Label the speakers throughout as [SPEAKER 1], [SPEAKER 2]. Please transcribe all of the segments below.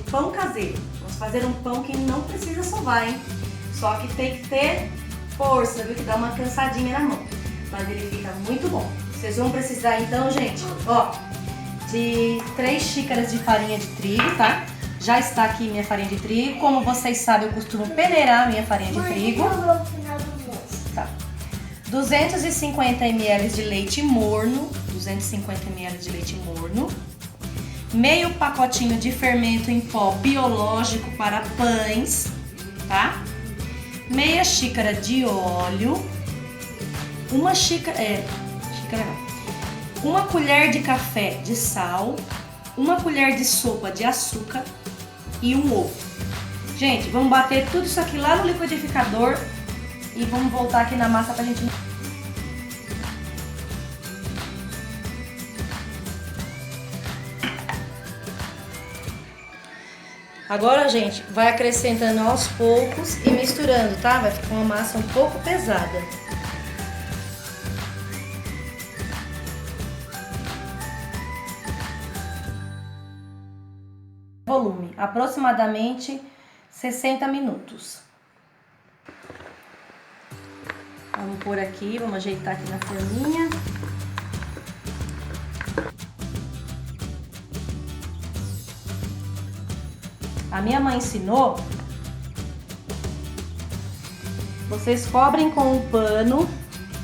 [SPEAKER 1] pão caseiro. Vamos fazer um pão que não precisa sovar, hein? Só que tem que ter força, viu? Que dá uma cansadinha na mão. Mas ele fica muito bom. Vocês vão precisar então, gente, ó, de 3 xícaras de farinha de trigo, tá? Já está aqui minha farinha de trigo. Como vocês sabem, eu costumo peneirar minha farinha de trigo. Tá. 250 ml de leite morno. 250 ml de leite morno. Meio pacotinho de fermento em pó biológico para pães, tá? Meia xícara de óleo. Uma colher de café de sal. Uma colher de sopa de açúcar e um ovo. Gente, vamos bater tudo isso aqui lá no liquidificador e vamos voltar aqui na massa pra gente... Agora, gente, vai acrescentando aos poucos e misturando, tá? Vai ficar uma massa um pouco pesada. Volume, aproximadamente 60 minutos. Vamos pôr aqui, vamos ajeitar aqui na forminha. A minha mãe ensinou, vocês cobrem com um pano,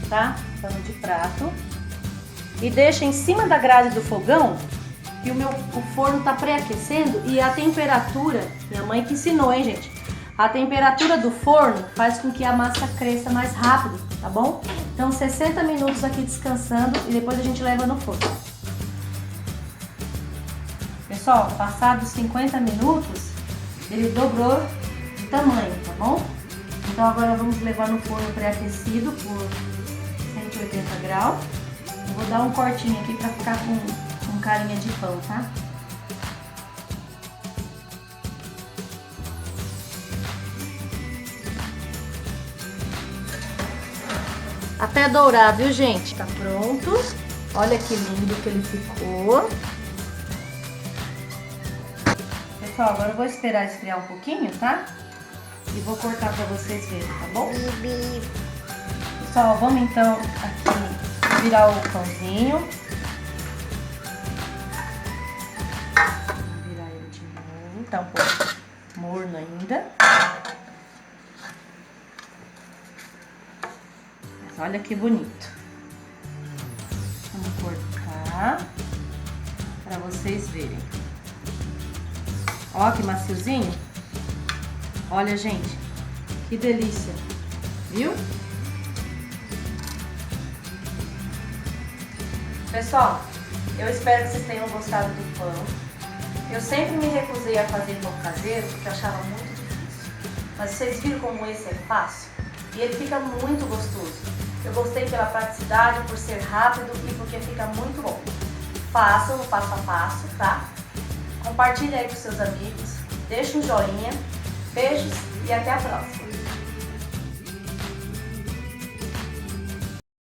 [SPEAKER 1] tá? Pano de prato. E deixem em cima da grade do fogão, que o forno tá pré-aquecendo e a temperatura, minha mãe que ensinou, hein, gente? A temperatura do forno faz com que a massa cresça mais rápido, tá bom? Então 60 minutos aqui descansando e depois a gente leva no forno. Pessoal, passados 50 minutos, ele dobrou de tamanho, tá bom? Então agora vamos levar no forno pré-aquecido por 180 graus. Eu vou dar um cortinho aqui pra ficar com carinha de pão, tá? Até dourar, viu, gente? Tá pronto. Olha que lindo que ele ficou. Pessoal, agora eu vou esperar esfriar um pouquinho, tá? E vou cortar pra vocês verem, tá bom? Pessoal, vamos então aqui virar o pãozinho. Virar ele de novo, tá um pouco morno ainda. Mas olha que bonito. Vamos cortar pra vocês verem. Ó que maciozinho. Olha, gente, que delícia, viu? Pessoal, eu espero que vocês tenham gostado do pão. Eu sempre me recusei a fazer pão caseiro porque eu achava muito difícil. Mas vocês viram como esse é fácil? E ele fica muito gostoso. Eu gostei pela praticidade, por ser rápido e porque fica muito bom. Façam no passo a passo, tá? Compartilhe aí com seus amigos. Deixa um joinha. Beijos e até a próxima.